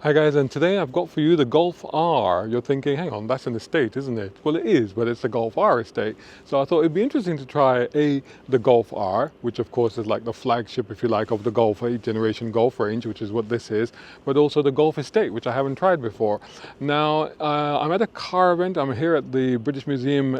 Hi guys, and today I've got for you the Golf R. You're thinking, hang on, that's an estate, isn't it? Well, it is, but it's the Golf R Estate. So I thought it'd be interesting to try the Golf R, which of course is like the flagship, if you like, of the Golf 8th generation Golf range, which is what this is, but also the Golf Estate, which I haven't tried before. Now, I'm at a car event. I'm here at the British Museum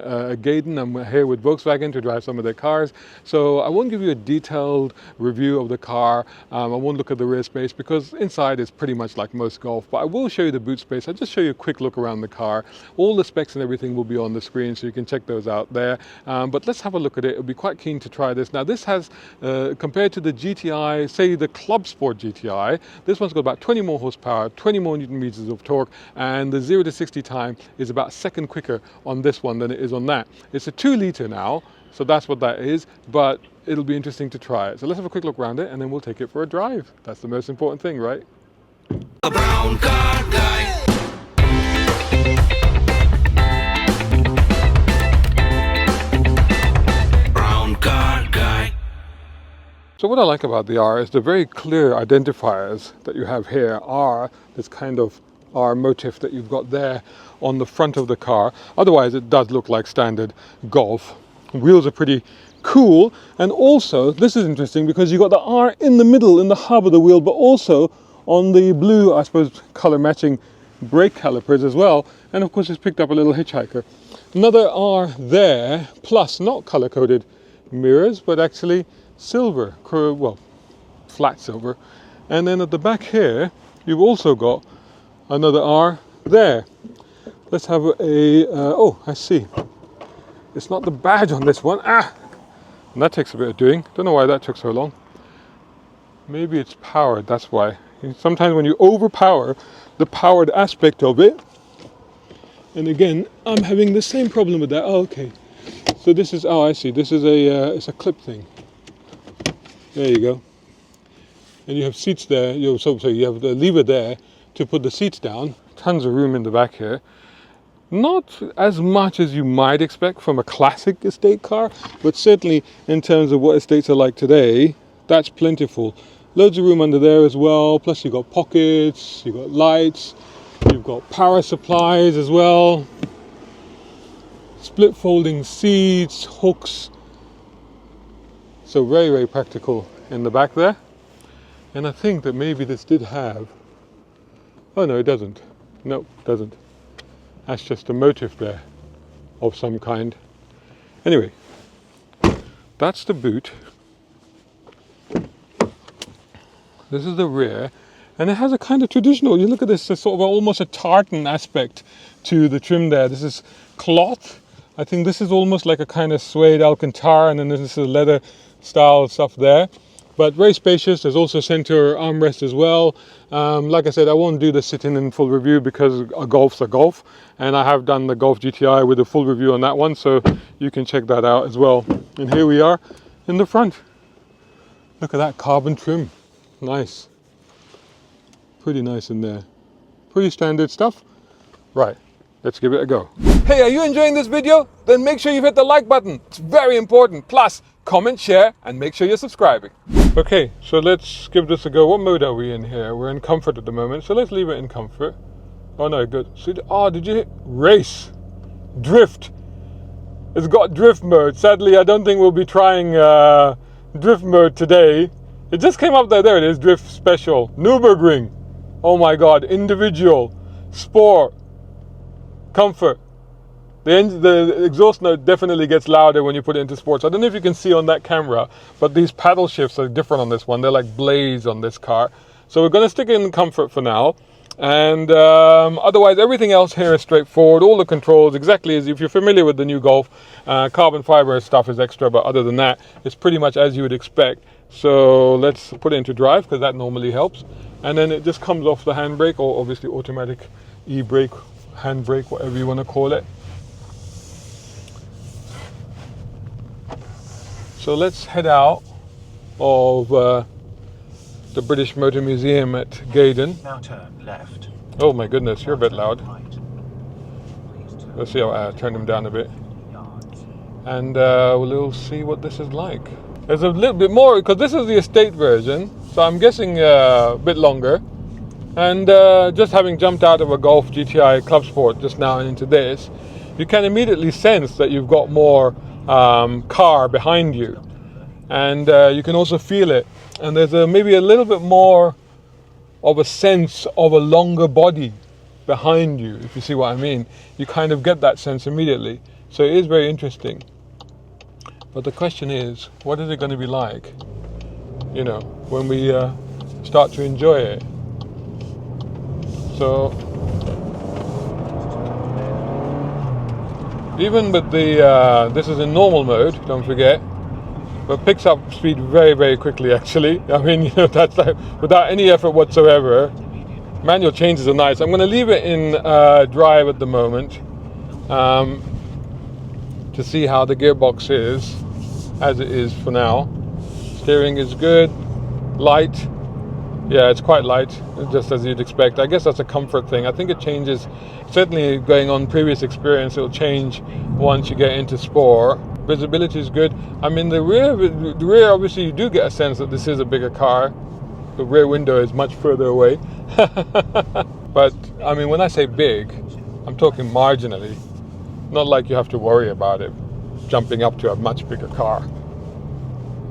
Gaydon. I'm here with Volkswagen to drive some of their cars. So I won't give you a detailed review of the car. I won't look at the rear space because inside is pretty much like most Golf, but I will show you the boot space. I'll just show you a quick look around the car. All the specs and everything will be on the screen, so you can check those out there. But let's have a look at it. I'll be quite keen to try this. Now this has, compared to the GTI, say the Club Sport GTI, this one's got about 20 more horsepower, 20 more Newton meters of torque, and the 0 to 60 time is about a second quicker on this one than it is on that. It's a 2-litre now, so that's what that is, but it'll be interesting to try it. So let's have a quick look around it and then we'll take it for a drive. That's the most important thing, right? A brown car guy. Brown car guy. So what I like about the R is the very clear identifiers that you have here are this kind of R motif that you've got there on the front of the car. Otherwise it does look like standard Golf. Wheels are pretty cool, and also this is interesting because you've got the R in the middle in the hub of the wheel, but also on the blue, I suppose, color matching brake calipers as well. And of course it's picked up a little hitchhiker. Another R there, plus not color coded mirrors, but actually silver, well, flat silver. And then at the back here you've also got another R there. Let's have oh, I see, it's not the badge on this one. And that takes a bit of doing. Don't know why that took so long. Maybe it's powered, that's why. Sometimes when you overpower the powered aspect of it, and again, I'm having the same problem with that. Oh, okay. So this is, oh, I see. This is it's a clip thing. There you go. And you have seats there. You have the lever there to put the seats down. Tons of room in the back here. Not as much as you might expect from a classic estate car, but certainly in terms of what estates are like today, that's plentiful. Loads of room under there as well, plus you've got pockets, you've got lights, you've got power supplies as well, split folding seats, hooks, so very, very practical in the back there. And I think that maybe this did have, oh no, it doesn't. No, it doesn't. That's just a motif there of some kind. Anyway, that's the boot. This is the rear, and it has a kind of traditional, you look at this, sort of almost a tartan aspect to the trim there. This is cloth. I think this is almost like a kind of suede Alcantara, and then this is leather style stuff there. But very spacious. There's also center armrest as well. Like I said, I won't do the sit-in and full review because a Golf's a Golf, and I have done the Golf GTI with a full review on that one, so you can check that out as well. And here we are in the front. Look at that carbon trim. Nice. Pretty nice in there. Pretty standard stuff. Right, let's give it a go. Hey, are you enjoying this video? Then make sure you hit the like button. It's very important. Plus, comment, share, and make sure you're subscribing. Okay, so let's give this a go. What mode are we in here? We're in comfort at the moment, so let's leave it in comfort. Oh no, good. So, oh, did you hit race? Drift. It's got drift mode. Sadly, I don't think we'll be trying drift mode today. It just came up there. There it is, drift special. Nürburgring. Oh my god, individual, sport, comfort. The exhaust note definitely gets louder when you put it into sports. I don't know if you can see on that camera, but these paddle shifts are different on this one. They're like blades on this car. So we're going to stick it in comfort for now. And otherwise, everything else here is straightforward. All the controls, exactly as if you're familiar with the new Golf. Carbon fiber stuff is extra, but other than that, it's pretty much as you would expect. So let's put it into drive because that normally helps. And then it just comes off the handbrake, or obviously automatic e-brake, handbrake, whatever you want to call it. So let's head out of the British Motor Museum at Gaydon. Now turn left. Oh my goodness, you're a bit loud. Let's see, I'll turn them down a bit. And we'll see what this is like. There's a little bit more, because this is the estate version, so I'm guessing a bit longer. And just having jumped out of a Golf GTI Club Sport just now and into this, you can immediately sense that you've got more car behind you. And you can also feel it. And there's maybe a little bit more of a sense of a longer body behind you, if you see what I mean. You kind of get that sense immediately. So it is very interesting. But the question is, what is it going to be like, you know, when we start to enjoy it? So even with the, this is in normal mode, don't forget, but picks up speed very, very quickly actually. I mean, you know, that's like, without any effort whatsoever. Manual changes are nice. I'm going to leave it in drive at the moment to see how the gearbox is, as it is for now. Steering is good, light. Yeah, it's quite light, just as you'd expect. I guess that's a comfort thing. I think it changes, certainly going on previous experience, it'll change once you get into Sport. Visibility is good. I mean, the rear, obviously you do get a sense that this is a bigger car. The rear window is much further away. But, I mean, when I say big, I'm talking marginally. Not like you have to worry about it jumping up to a much bigger car.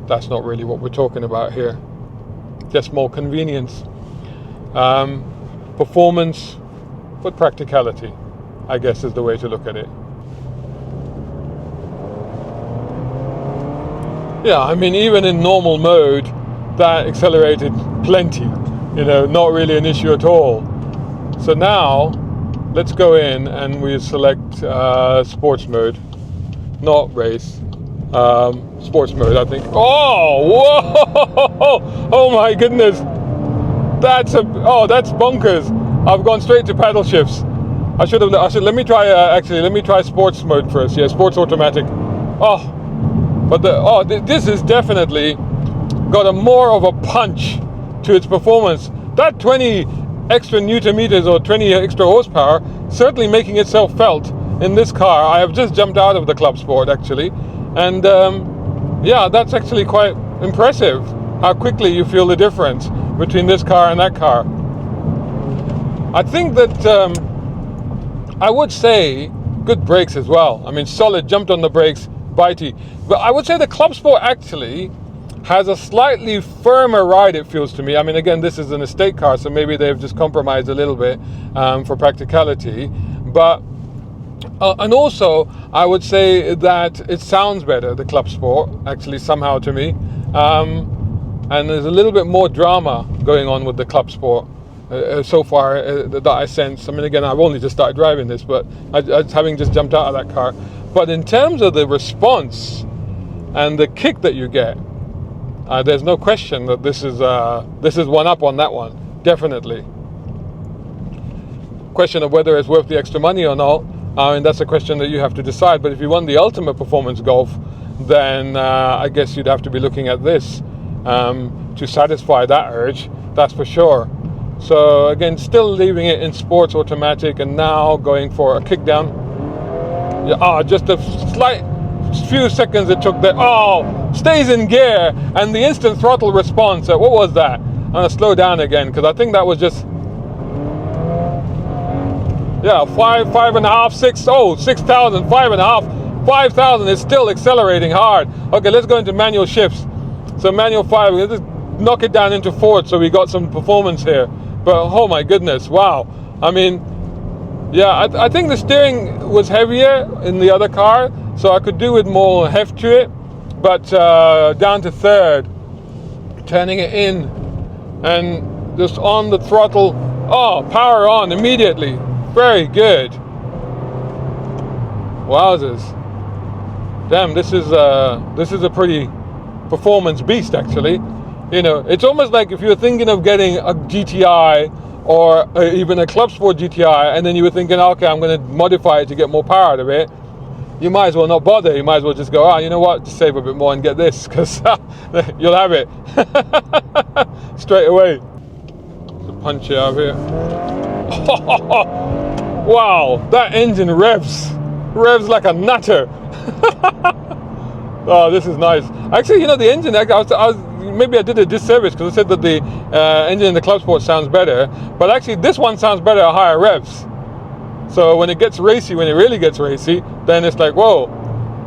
That's not really what we're talking about here. Just more convenience, performance, but practicality, I guess, is the way to look at it. Yeah, I mean, even in normal mode, that accelerated plenty, you know, not really an issue at all. So now, let's go in and we select sports mode, not race. Sports mode, I think. Oh, whoa! Oh my goodness, that's bonkers. I've gone straight to paddle shifts. Let me try sports mode first. Yeah, sports automatic. This is definitely got a more of a punch to its performance. That 20 extra Newton meters or 20 extra horsepower certainly making itself felt in this car. I have just jumped out of the Club Sport actually. And yeah, that's actually quite impressive, how quickly you feel the difference between this car and that car. I think that I would say good brakes as well. I mean, solid, jumped on the brakes, bitey. But I would say the Club Sport actually has a slightly firmer ride, it feels to me. I mean, again, this is an estate car, so maybe they've just compromised a little bit for practicality. But and also, I would say that it sounds better, the Club Sport, actually, somehow to me. And there's a little bit more drama going on with the Club Sport so far that I sense. I mean, again, I've only just started driving this, but having just jumped out of that car. But in terms of the response and the kick that you get, there's no question that this is one up on that one, definitely. Question of whether it's worth the extra money or not. I mean, that's a question that you have to decide. But if you want the ultimate performance Golf, then I guess you'd have to be looking at this to satisfy that urge, that's for sure. So again, still leaving it in sports automatic and now going for a kick down. Yeah, just a slight few seconds it took there. Stays in gear and the instant throttle response. What was that? I'm going to slow down again because I think that was just... Yeah, 5.5, 6, 6,000, 5.5, 5,000 is still accelerating hard. Okay, let's go into manual shifts. So manual 5, we'll just knock it down into 4 so we got some performance here. But oh my goodness, wow. I mean, yeah, I think the steering was heavier in the other car, so I could do with more heft to it. But down to third, turning it in and just on the throttle, power on immediately. Very good. Wowzers. Damn, this is a pretty performance beast actually. You know, it's almost like if you were thinking of getting a GTI or even a Club Sport GTI and then you were thinking, okay, I'm going to modify it to get more power out of it, you might as well not bother. You might as well just go, you know what, just save a bit more and get this because you'll have it straight away. The punch it out here. Wow, that engine revs like a nutter. Oh, this is nice. Actually, you know, the engine, I was maybe I did a disservice because I said that the engine in the Club Sport sounds better, but actually this one sounds better at higher revs. So when it gets racy, when it really gets racy, then it's like, whoa.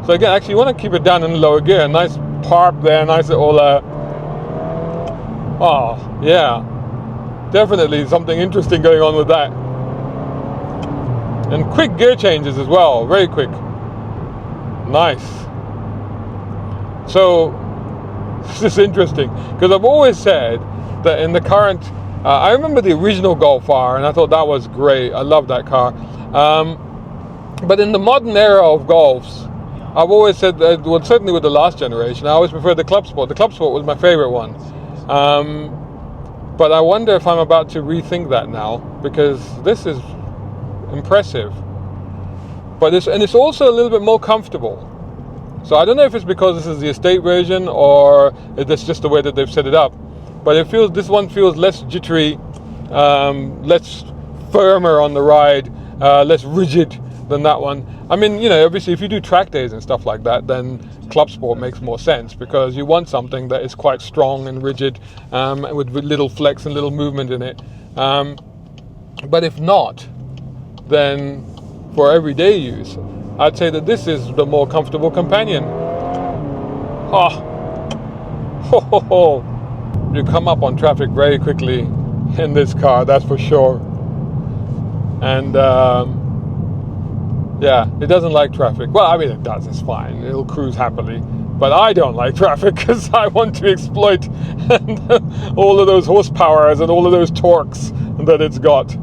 So again, actually you want to keep it down in lower gear. Nice parp there, nice little, oh yeah, definitely something interesting going on with that. And quick gear changes as well, very quick. Nice. So this is interesting because I've always said that in the current, I remember the original Golf R and I thought that was great. I love that car. But in the modern era of Golfs, I've always said that, well, certainly with the last generation, I always preferred the Club Sport. The Club Sport was my favorite one. But I wonder if I'm about to rethink that now because this is impressive. But it's also a little bit more comfortable. So I don't know if it's because this is the estate version or if it's just the way that they've set it up. But this one feels less jittery, less firmer on the ride, less rigid than that one. I mean, you know, obviously if you do track days and stuff like that, then Club Sport makes more sense because you want something that is quite strong and rigid, with little flex and little movement in it. But if not, then for everyday use, I'd say that this is the more comfortable companion. You come up on traffic very quickly in this car, that's for sure. And yeah, it doesn't like traffic. Well, I mean, it does, it's fine. It'll cruise happily. But I don't like traffic because I want to exploit all of those horsepowers and all of those torques that it's got.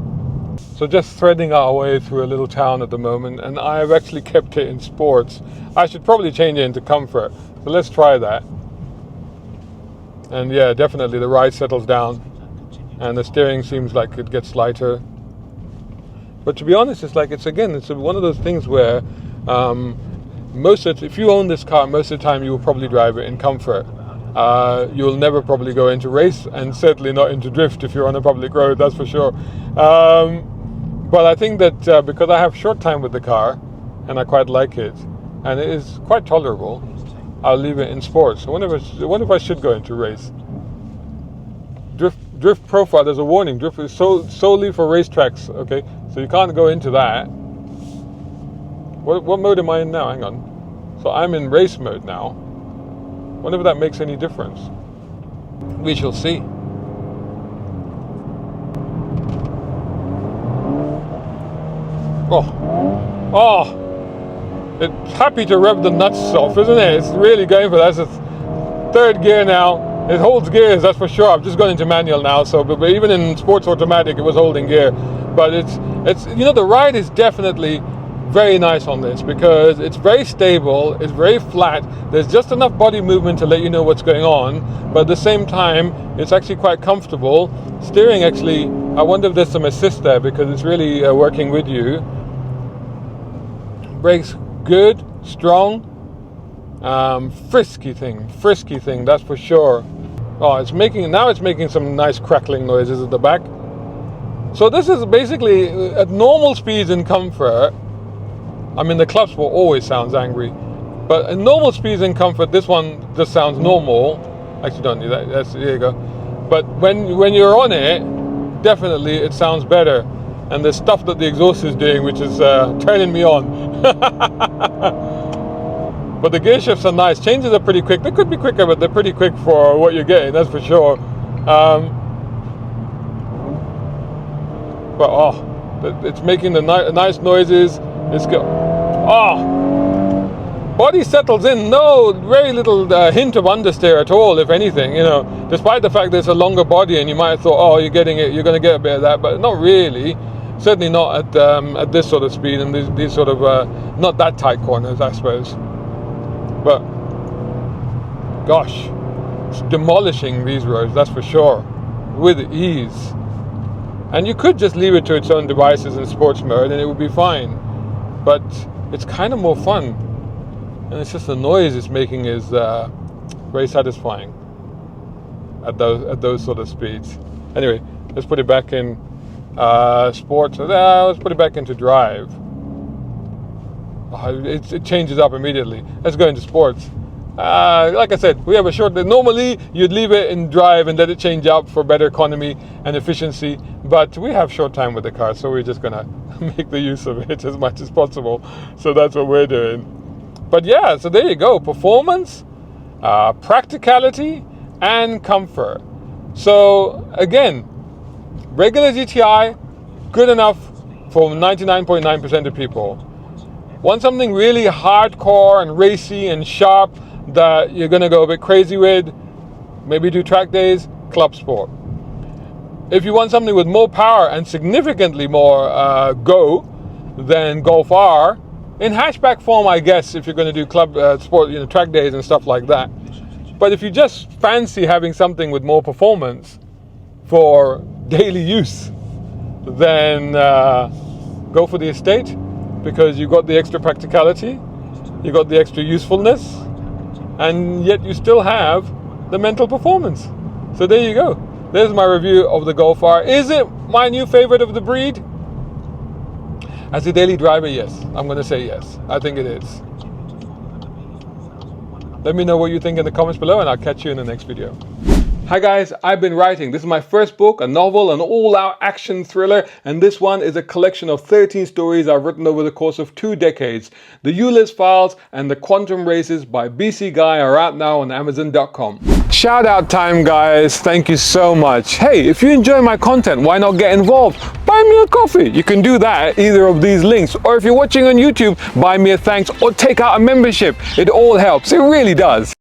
So just threading our way through a little town at the moment, and I've actually kept it in sports. I should probably change it into comfort. So let's try that. And yeah, definitely the ride settles down and the steering seems like it gets lighter. But to be honest, it's one of those things where if you own this car, most of the time you will probably drive it in comfort. You will never probably go into race and certainly not into drift if you're on a public road, that's for sure. But I think that because I have short time with the car and I quite like it and it is quite tolerable, I'll leave it in sports. I wonder if I should go into race. Drift profile, there's a warning. Drift is solely for racetracks, okay? So you can't go into that. What mode am I in now? Hang on. So I'm in race mode now. Wonder if that makes any difference. We shall see. Oh, it's happy to rev the nuts off, isn't it? It's really going for that. It's third gear now. It holds gears, that's for sure. I've just gone into manual now, so but even in sports automatic, it was holding gear. But it's the ride is definitely very nice on this because it's very stable, it's very flat. There's just enough body movement to let you know what's going on, but at the same time, it's actually quite comfortable. Steering actually, I wonder if there's some assist there because it's really working with you. Brakes good, strong. Frisky thing, that's for sure. Oh, it's making some nice crackling noises at the back. So this is basically at normal speeds in comfort. I mean, the Club Sport always sounds angry, but at normal speeds in comfort, this one just sounds normal. Actually, don't do that. There you go. But when you're on it, definitely it sounds better. And the stuff that the exhaust is doing, which is turning me on. But the gear shifts are nice. Changes are pretty quick. They could be quicker, but they're pretty quick for what you're getting, that's for sure. But it's making the nice noises. It's good. Body settles in. No, very little hint of understeer at all, if anything. You know, despite the fact that it's a longer body, and you might have thought, oh, you're going to get a bit of that, but not really. Certainly not at this sort of speed and these sort of not that tight corners, I suppose. But gosh, it's demolishing these roads, that's for sure, with ease. And you could just leave it to its own devices in sports mode and it would be fine. But it's kind of more fun. And it's just the noise it's making is very satisfying at those sort of speeds. Anyway, let's put it back in sports. Let's put it back into drive. It changes up immediately. Let's go into sports. Like I said, we have a short. Normally, you'd leave it in drive and let it change up for better economy and efficiency. But we have short time with the car, so we're just gonna make the use of it as much as possible. So that's what we're doing. But yeah, so there you go. Performance, practicality, and comfort. So again, regular GTI, good enough for 99.9% of people. Want something really hardcore and racy and sharp that you're gonna go a bit crazy with, maybe do track days, Club Sport. If you want something with more power and significantly more go than Golf R, in hatchback form, I guess, if you're gonna do Club Sport, track days and stuff like that. But if you just fancy having something with more performance for daily use, then go for the Estate, because you got the extra practicality, you got the extra usefulness, and yet you still have the mental performance. So there you go. There's my review of the Golf R. Is it my new favorite of the breed? As a daily driver, yes. I'm going to say yes. I think it is. Let me know what you think in the comments below, and I'll catch you in the next video. Hi guys, I've been writing. This is my first book, a novel, an all-out action thriller, and this one is a collection of 13 stories I've written over the course of 2 decades. The Ulysses Files and The Quantum Races by BC Guy are out now on Amazon.com. Shout out time, guys. Thank you so much. Hey, if you enjoy my content, why not get involved? Buy me a coffee. You can do that at either of these links. Or if you're watching on YouTube, buy me a thanks or take out a membership. It all helps. It really does.